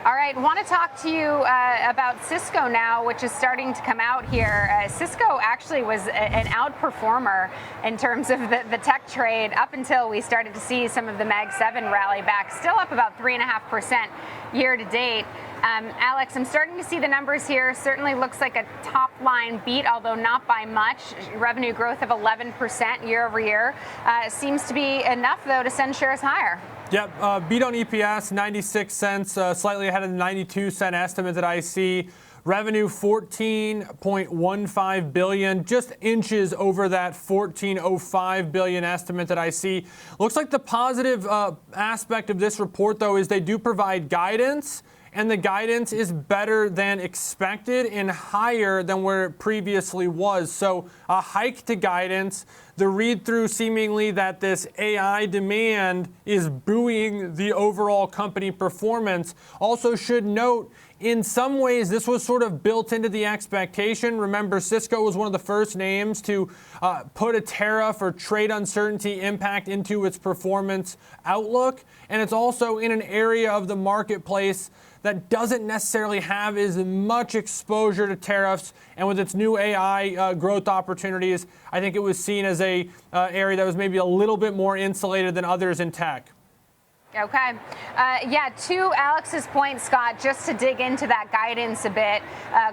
All right, want to talk to you about Cisco now, which is starting to come out here. Cisco actually was an outperformer in terms of the tech trade up until we started to see some of the Mag 7 rally back, still up about 3.5% year to date. Alex, I'm starting to see the numbers here. Certainly looks like a top line beat, although not by much. Revenue growth of 11% year over year. Seems to be enough, though, to send shares higher. Yep, beat on EPS, 96 cents, slightly ahead of the 92-cent estimate that I see. Revenue, $14.15 billion, just inches over that $14.05 billion estimate that I see. Looks like the positive aspect of this report, though, is they do provide guidance, and the guidance is better than expected and higher than where it previously was. So a hike to guidance. The read-through seemingly that this AI demand is buoying the overall company performance. Also should note, in some ways, this was sort of built into the expectation. Remember, Cisco was one of the first names to put a tariff or trade uncertainty impact into its performance outlook. And it's also in an area of the marketplace that doesn't necessarily have as much exposure to tariffs. And with its new AI growth opportunities, I think it was seen as a area that was maybe a little bit more insulated than others in tech. Okay. Yeah, to Alex's point, Scott, just to dig into that guidance a bit,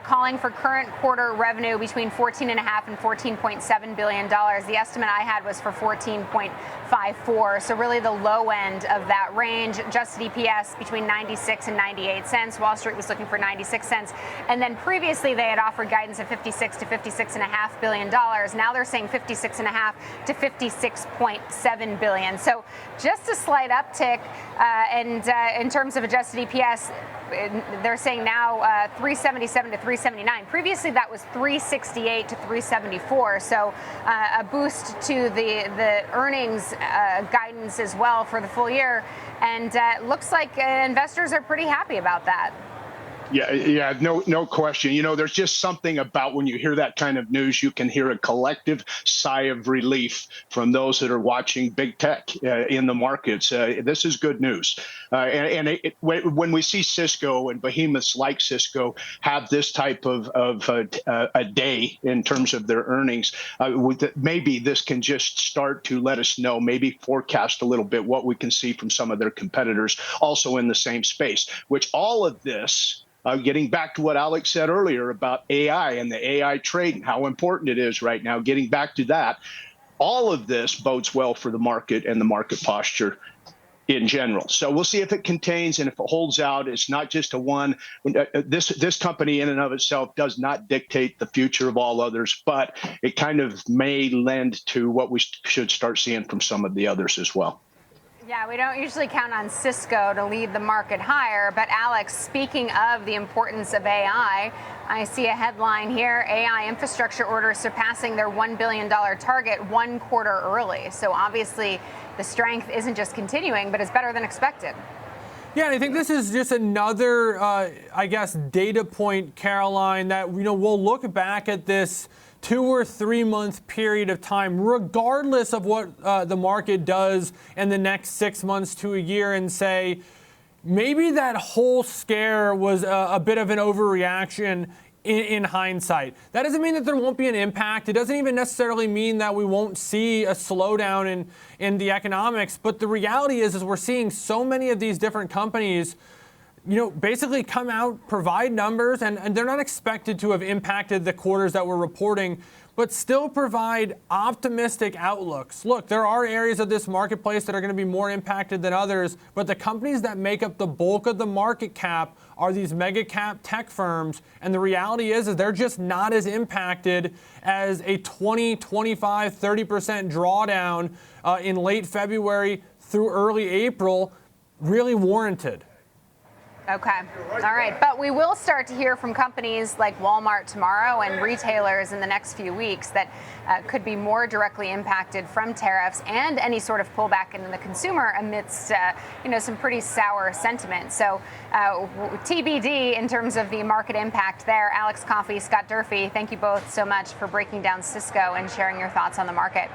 calling for current quarter revenue between $14.5 and $14.7 billion. The estimate I had was for 14.54, so really the low end of that range. Adjusted EPS between 96 and 98 cents. Wall Street was looking for 96 cents. And then previously they had offered guidance of 56 to $56.5 billion. Now they're saying 56.5 to 56.7 billion. So just a slight uptick. And in terms of adjusted EPS, they're saying now 377 to 379. Previously, that was 368 to 374. So a boost to the earnings guidance as well for the full year. And looks like investors are pretty happy about that. Yeah, no question. You know, there's just something about when you hear that kind of news, you can hear a collective sigh of relief from those that are watching big tech in the markets. This is good news. When we see Cisco and behemoths like Cisco have this type of a day in terms of their earnings, maybe this can just start to let us know, maybe forecast a little bit what we can see from some of their competitors also in the same space, which all of this, getting back to what Alex said earlier about AI and the AI trade and how important it is right now, getting back to that, all of this bodes well for the market and the market posture in general. So we'll see if it contains and if it holds out. It's not just a one. This company in and of itself does not dictate the future of all others, but it kind of may lend to what we should start seeing from some of the others as well. Yeah, we don't usually count on Cisco to lead the market higher. But Alex, speaking of the importance of AI, I see a headline here, AI infrastructure orders surpassing their $1 billion target 1 quarter early. So obviously the strength isn't just continuing, but it's better than expected. Yeah, and I think this is just another, I guess, data point, Caroline, that we'll look back at this 2 or 3 month period of time, regardless of what the market does in the next 6 months to a year, and say, maybe that whole scare was a bit of an overreaction in hindsight. That doesn't mean that there won't be an impact. It doesn't even necessarily mean that we won't see a slowdown in the economics. But the reality is we're seeing so many of these different companies basically come out, provide numbers, and they're not expected to have impacted the quarters that we're reporting, but still provide optimistic outlooks. Look, there are areas of this marketplace that are going to be more impacted than others, but the companies that make up the bulk of the market cap are these mega cap tech firms, and the reality is they're just not as impacted as a 20, 25, 30% drawdown in late February through early April really warranted. Okay. All right. But we will start to hear from companies like Walmart tomorrow and retailers in the next few weeks that could be more directly impacted from tariffs and any sort of pullback in the consumer amidst, some pretty sour sentiment. So TBD in terms of the market impact there. Alex, Coffey, Scott Durfey, thank you both so much for breaking down Cisco and sharing your thoughts on the market.